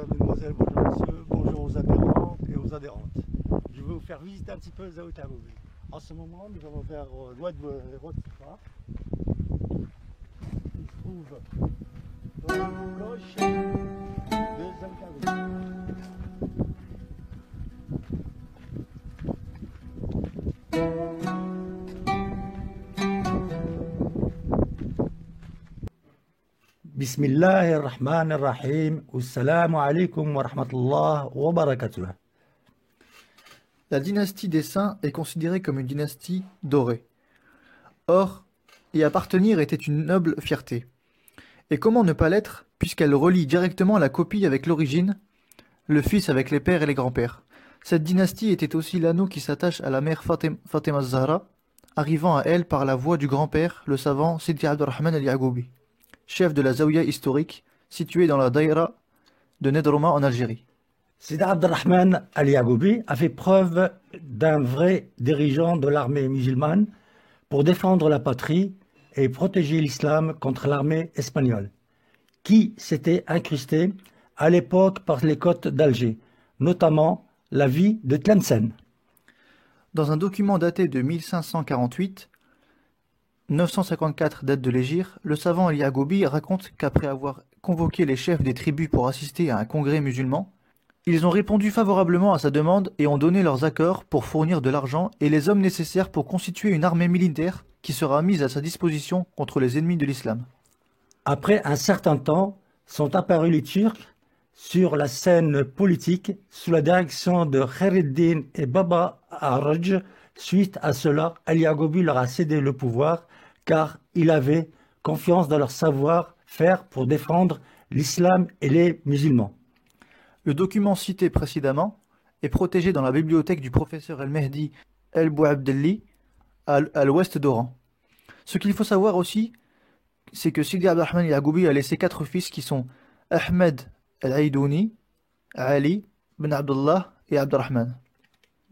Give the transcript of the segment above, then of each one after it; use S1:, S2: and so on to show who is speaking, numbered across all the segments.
S1: mesdemoiselles, bonjour messieurs, bonjour aux adhérents et aux adhérentes. Je vais vous faire visiter un petit peu Zaouïa Yagoubi. En ce moment, nous allons vers l'ouest de Rotifa. Il se trouve dans la gauche de Zaouïa Yagoubi. بسم الله الرحمن الرحيم والسلام عليكم ورحمة الله وبركاته.
S2: La dynastie des Saints est considérée comme une dynastie dorée. Or, y appartenir était une noble fierté. Et comment ne pas l'être, puisqu'elle relie directement la copie avec l'origine, le fils avec les pères et les grands-pères. Cette dynastie était aussi l'anneau qui s'attache à la mère Fatima Zahra, arrivant à elle par la voie du grand-père, le savant Sidi Abdurrahman al-Yagoubi, chef de la Zaouïa historique, située dans la Daïra de Nedroma en Algérie.
S1: Sidi Abdurrahman al-Yagoubi a fait preuve d'un vrai dirigeant de l'armée musulmane pour défendre la patrie et protéger l'islam contre l'armée espagnole, qui s'était incrustée à l'époque par les côtes d'Alger, notamment la ville de Tlemcen.
S2: Dans un document daté de 1548, 954 date de l'hégire, le savant al-Yagoubi raconte qu'après avoir convoqué les chefs des tribus pour assister à un congrès musulman, ils ont répondu favorablement à sa demande et ont donné leurs accords pour fournir de l'argent et les hommes nécessaires pour constituer une armée militaire qui sera mise à sa disposition contre les ennemis de l'islam.
S1: Après un certain temps, sont apparus les Turcs sur la scène politique sous la direction de Khaireddin et Baba Araj. Suite à cela, al-Yagoubi leur a cédé le pouvoir car il avait confiance dans leur savoir-faire pour défendre l'islam et les musulmans.
S2: Le document cité précédemment est protégé dans la bibliothèque du professeur El-Mehdi El-Bouabdelli à l'ouest d'Oran. Ce qu'il faut savoir aussi, c'est que Sidi Abdurrahman al-Yagoubi a laissé 4 fils qui sont Ahmed al-Aïdouni, Ali, Ben Abdullah et Abdurrahman.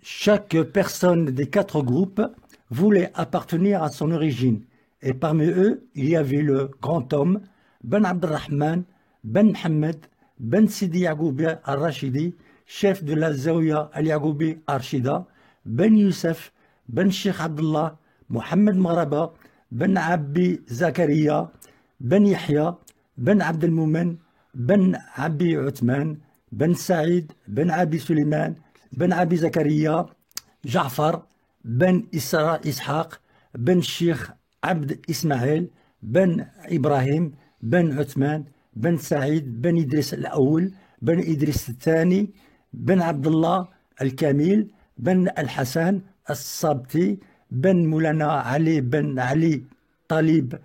S1: Chaque personne des 4 groupes voulait appartenir à son origine. Et parmi eux, il y avait le grand homme Ben Abdurrahman, Ben Mohammed, Ben Sidi Yagoubi al-Rashidi, chef de la Zaouïa al-Yagoubi Arshida, Ben Youssef, Ben Sheikh Abdullah, Mohamed Maraba, Ben Abi Zakaria, Ben Yahya, Ben Abdel Moumen, Ben Abi Uthman, Ben Saïd, Ben Abi Suleiman, Ben Abi Zakaria, Ja'far, Ben Isra Ishaq, Ben Sheikh Abd Ismaël, Ben Ibrahim, Ben Uthman, Ben Saïd, Ben Idriss al-Awwal, Ben Idriss al-Thani, Ben Abdullah al-Kamil, Ben al-Hassan al-Sabti, Ben Moulana Ali, Ben Ali Talib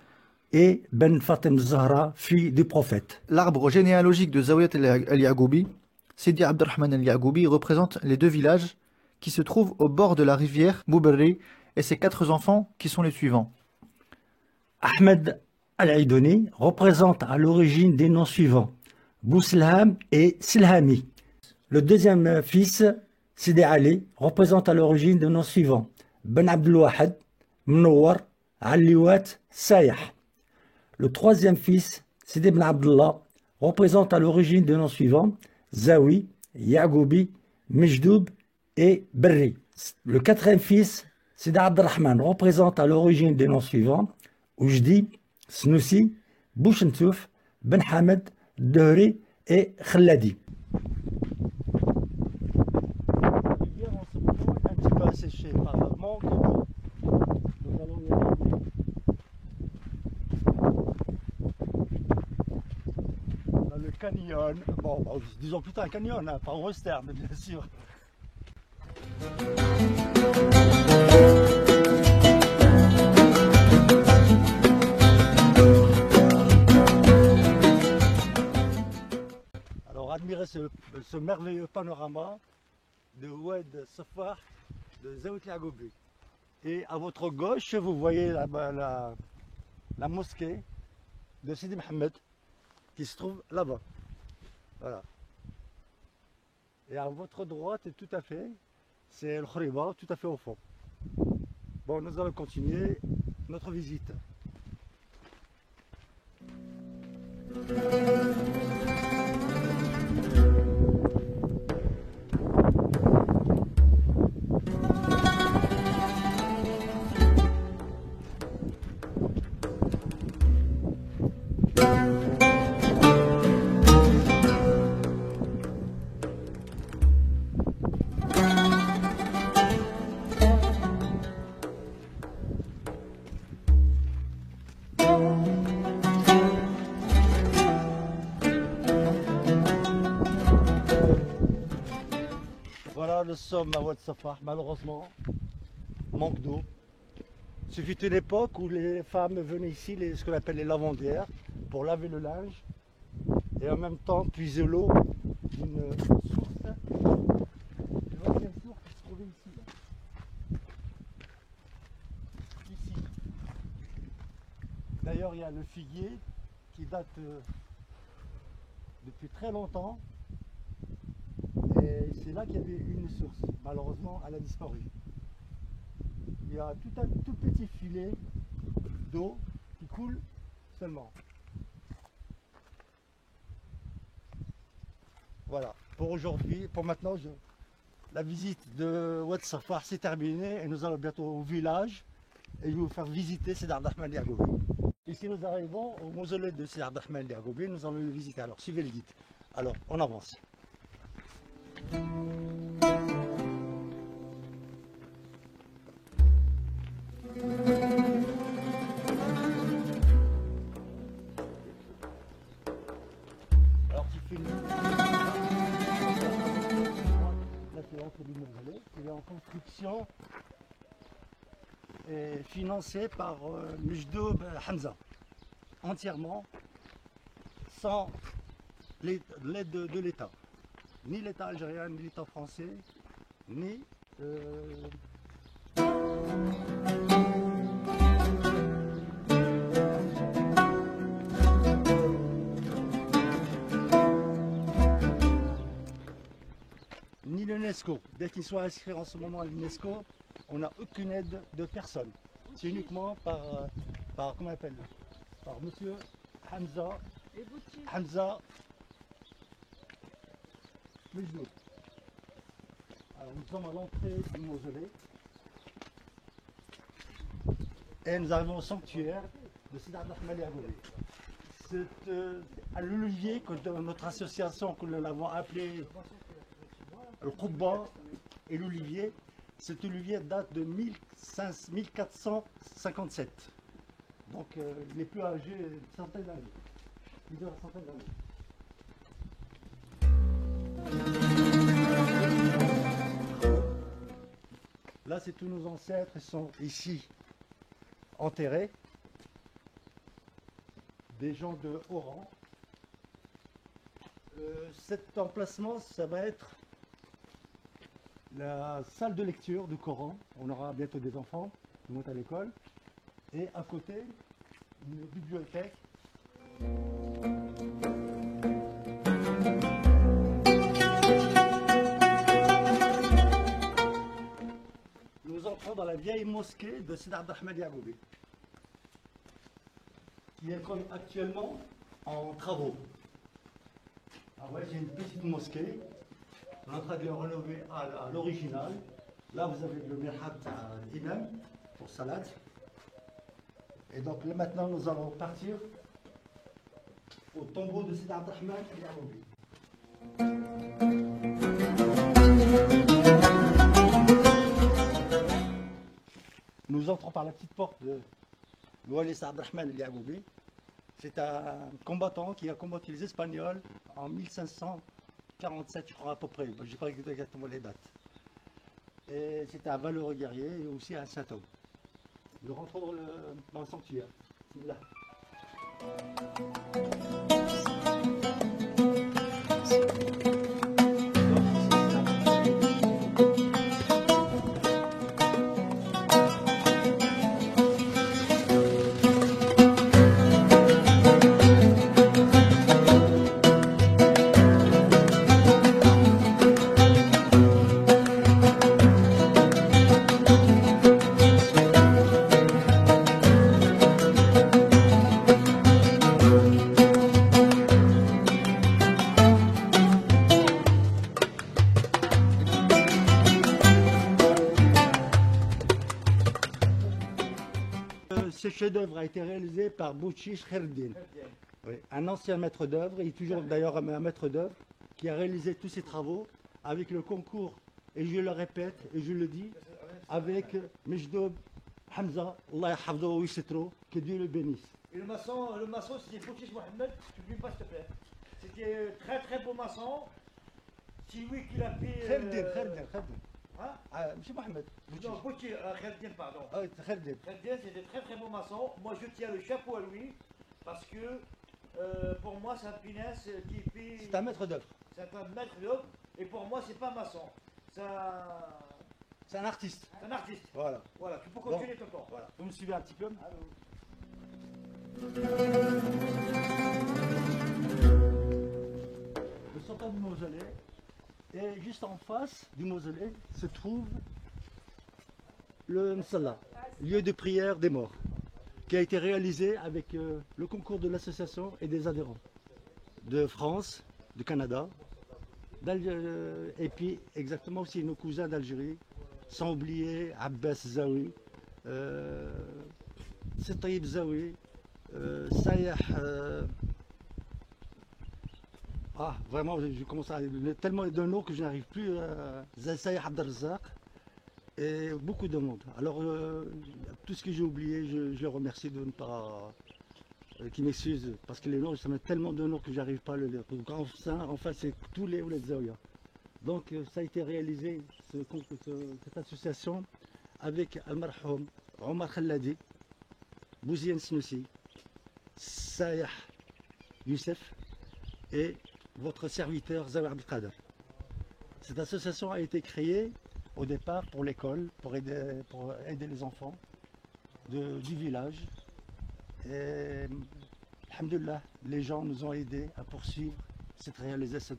S1: et Ben Fatim Zahra, fille du prophète.
S2: L'arbre généalogique de Zaouïa al-Yagoubi, Sidi Abdurrahman al-Yagoubi, représente les 2 villages qui se trouvent au bord de la rivière Bouberri et ses 4 enfants qui sont les suivants.
S1: Ahmed al-Aïdouni représente à l'origine des noms suivants, Bousselham et Silhami. Le deuxième fils, Sidi Ali, représente à l'origine des noms suivants, Ben Abdelwahad, Mnowar, Aliwat, Sayah. Le troisième fils, Sidi Ben Abdullah, représente à l'origine des noms suivants, Zawi, Yagoubi, Mejdoub et Berri. Le quatrième fils, Sidi Abdurrahman, représente à l'origine des noms suivants, Oujdi, Snoussi, Bouchentouf, Ben Hamed, Dehri et Khalladi. En ce moment est un petit peu asséché par le manque d'eau. Nous allons y aller. On a le canyon, bon, disons plutôt un canyon, hein, pas un western bien sûr. Alors admirez ce merveilleux panorama de Oued Safar de Zaouïa Yagoubi. Et à votre gauche, vous voyez la mosquée de Sidi Mohamed qui se trouve là-bas. Voilà. Et à votre droite, tout à fait, c'est le Khoriba, tout à fait au fond. Bon, nous allons continuer notre visite. le somme à Oued Safah, malheureusement, manque d'eau. Ce fut une époque où les femmes venaient ici, ce qu'on appelle les lavandières, pour laver le linge et en même temps puiser l'eau d'une source. Tu vois quelle source qui se trouvait ici, là. Ici. D'ailleurs, il y a le figuier qui date depuis très longtemps. Et c'est là qu'il y avait une source. Malheureusement, elle a disparu. Il y a tout un tout petit filet d'eau qui coule seulement. Voilà, pour aujourd'hui, pour maintenant, la visite de Oued Safah c'est terminée et nous allons bientôt au village et je vais vous faire visiter Sidi Abdelrahman El Yacoubi. Ici nous arrivons au mausolée de Sidi Abdelrahman El Yacoubi, nous allons le visiter. Alors suivez le guide. Alors on avance. Alors tu fais là c'est l'entrée du mausolée, il est en construction et financé par Mejdoub Hamza, entièrement sans l'aide de l'État. Ni l'État algérien, ni l'État français, ni ni l'UNESCO. Dès qu'il soit inscrit en ce moment à l'UNESCO, on n'a aucune aide de personne. C'est uniquement par comment on appelle, par monsieur Hamza Mejdoub. Alors nous sommes à l'entrée du mausolée et nous arrivons au sanctuaire de Sidi Abdelrahman El Yacoubi. C'est l'olivier que notre association, que nous l'avons appelé le Koubba et l'olivier. Cet olivier date de 1457. Donc il est plus âgé d'une centaine d'années. Plusieurs centaines d'années. Là, c'est tous nos ancêtres, ils sont ici enterrés. Des gens de haut rang. Cet emplacement, ça va être la salle de lecture du Coran. On aura bientôt des enfants qui montent à l'école. Et à côté, une bibliothèque. Nous entrons dans la vieille mosquée de Sidi Abdelrahman El Yacoubi, qui est actuellement en travaux. Ah ouais, j'ai une petite mosquée. On est en train de le rénover à l'original. Là, vous avez le mihrab à l'imam pour salade. Et donc là, maintenant, nous allons partir au tombeau de Sidi Abdelrahman El Yacoubi. Nous entrons par la petite porte de Sidi Abdelrahman El Yacoubi. C'est un combattant qui a combattu les Espagnols en 1547, je crois à peu près. Je n'ai pas exactement les dates. Et c'était un valeureux guerrier et aussi un saint homme. Nous rentrons dans le sanctuaire. Là. Ce chef-d'œuvre a été réalisé par Bouchish Khaireddin, oui, un ancien maître d'œuvre, il est toujours d'ailleurs un maître d'œuvre, qui a réalisé tous ses travaux avec le concours, et je le répète et je le dis, avec Mejdoub Hamza, Allah yahfadhou wa yusitro, que Dieu le bénisse.
S3: Et le maçon c'était Bouchish Mohamed, tu n'oublies pas s'il te plaît. C'était très très beau maçon. C'est lui qui l'a fait.
S1: Khaireddin.
S3: Hein?
S1: Monsieur Mohamed.
S3: Non, Gauthier, Khalidien, pardon.
S1: Ah, Khalid.
S3: Khalidien, c'est des très très bons maçons. Moi, je tiens le chapeau à lui parce que pour moi, c'est un pinesse qui fait.
S1: C'est un maître d'œuvre.
S3: C'est un maître d'œuvre et pour moi, c'est pas un maçon.
S1: C'est un artiste.
S3: C'est un artiste.
S1: Voilà.
S3: Voilà, tu peux continuer ton temps.
S1: Voilà. Vous me suivez un petit peu? Le sultan du mausolée. Et juste en face du mausolée se trouve le Msalla, lieu de prière des morts, qui a été réalisé avec le concours de l'association et des adhérents de France, du Canada, et puis exactement aussi nos cousins d'Algérie, sans oublier Abbas Zawi, Setaïb Zawi, Sayah. Vraiment, je commence à tellement de noms que je n'arrive plus. Sayah Abdelrazak et beaucoup de monde. Alors, tout ce que j'ai oublié, je les remercie de ne pas. Qui m'excusent, parce que les noms, ça met tellement de noms que j'arrive pas à le lire. Donc, enfin, c'est tous les Ouled Zawiya. Donc, ça a été réalisé, cette association, avec Al-Marhoum, Omar Khalladi, Bouzien Snoussi, Sayah Youssef et votre serviteur Zawi Abdelkader. Cette association a été créée au départ pour l'école, pour aider les enfants du village. Et alhamdoulilah, les gens nous ont aidés à poursuivre cette réalisation.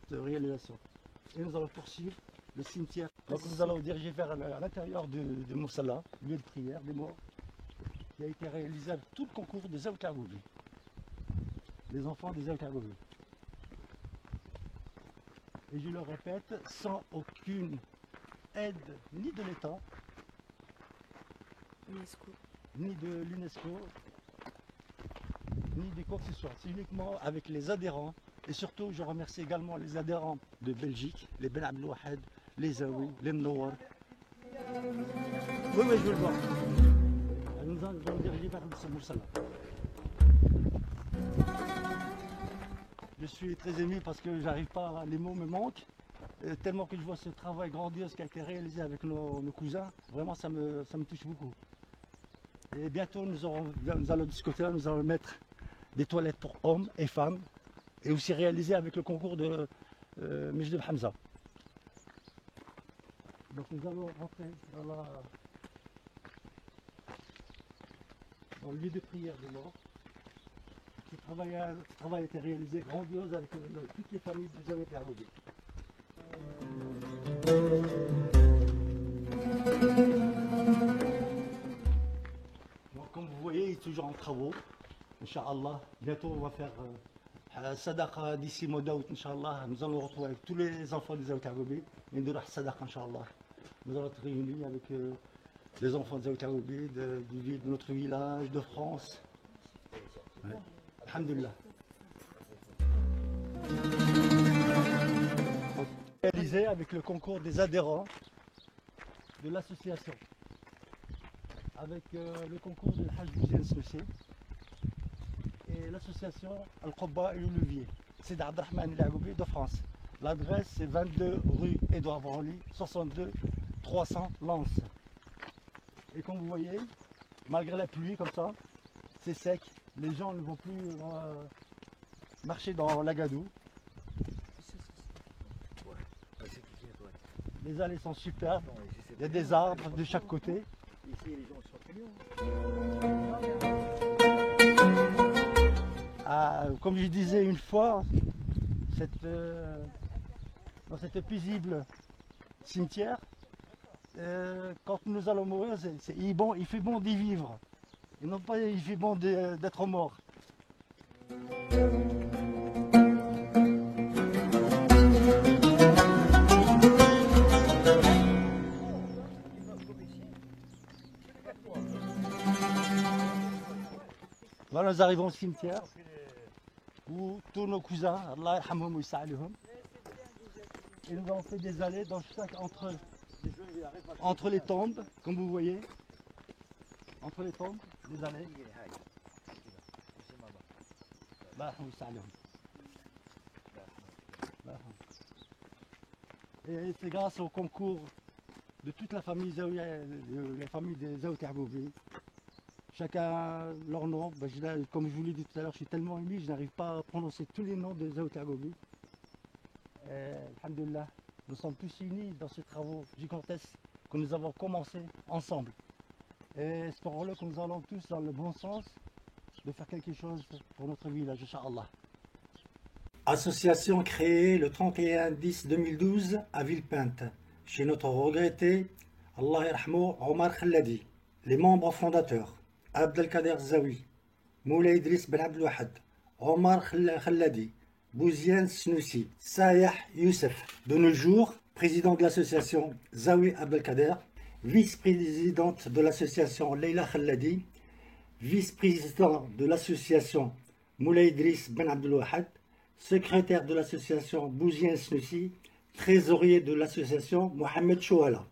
S1: Et nous allons poursuivre le cimetière. Donc nous allons diriger vers l'intérieur de Moussala, lieu de prière des morts, qui a été réalisé avec tout le concours des Zawi Kargoubi, les enfants des Zawi Kargoubi. Et je le répète, sans aucune aide ni de l'État, ni de l'UNESCO, ni de quoi que ce soit. C'est uniquement avec les adhérents. Et surtout, je remercie également les adhérents de Belgique, les Ben Abdelouahed, les Zawi, les Mnowar. Oui, je veux le voir. Nous allons diriger vers le Moussala. Je suis très ému parce que j'arrive pas, les mots me manquent. Tellement que je vois ce travail grandiose qui a été réalisé avec nos cousins, vraiment ça me touche beaucoup. Et bientôt nous allons discuter, nous allons mettre des toilettes pour hommes et femmes, et aussi réalisé avec le concours de Mejdeb Hamza. Donc nous allons rentrer dans le lieu de prière des morts. Ce travail a été réalisé grandiose avec toutes les familles de Zawi Kargoubi. Donc, comme vous voyez, il est toujours en travaux. Inch'Allah, bientôt on va faire Sadaqa d'ici mois d'août, Inch'Allah. Nous allons nous retrouver avec tous les enfants des Zawi Kargoubi. Et nous allons Sadaqa, Inch'Allah. Nous allons être réunis avec les enfants des Zawi Kargoubi de notre village, de France. Ouais. Alhamdulillah. Réalisé avec le concours des adhérents de l'association, avec le concours de Hajj Bouzien Snoussi et l'association Al-Qobba et Levier, c'est d'Abdelrahman El Yagoubi de France. L'adresse c'est 22 rue Édouard Branly, 62 300 Lens. Et comme vous voyez, malgré la pluie comme ça, c'est sec, les gens ne vont plus marcher dans l'Agadou. Les allées sont superbes, il y a des arbres de chaque côté.
S3: Ici, les gens sont mignons.
S1: Comme je disais une fois, dans cet paisible cimetière, quand nous allons mourir, il fait bon d'y vivre. Et non pas il fait bon d'être mort. Voilà, nous arrivons au cimetière où tous nos cousins, Allah yarhamhum wa yas'alihum, et nous avons fait des allées entre les tombes, comme vous voyez, entre les tombes, des allées. Allah yarhamhum wa yas'alihum. Et c'est grâce au concours de toute la famille Zawi, la famille des Zawi Terboubi. Chacun leur nom. Ben, comme je vous l'ai dit tout à l'heure, je suis tellement ému, je n'arrive pas à prononcer tous les noms des Zawi Terboubi. Alhamdulillah, nous sommes tous unis dans ces travaux gigantesques que nous avons commencé ensemble. Et espérons-le que nous allons tous dans le bon sens de faire quelque chose pour notre village, Inch'Allah. Association créée le 31-10-2012 à Villepinte, chez notre regretté, Allah yarhamou, Omar Khalladi. Les membres fondateurs, Abdelkader Zawi, Moulay Idriss Ben Abdelwahad, Omar Khalladi, Bouziane Snoussi, Sayah Youssef. De nos jours, président de l'association Zawi Abdelkader, vice-présidente de l'association Leila Khalladi, vice-président de l'association Moulay Idriss Ben Abdelwahad, secrétaire de l'association Bouziane Snoussi, trésorier de l'association Mohamed Chouala.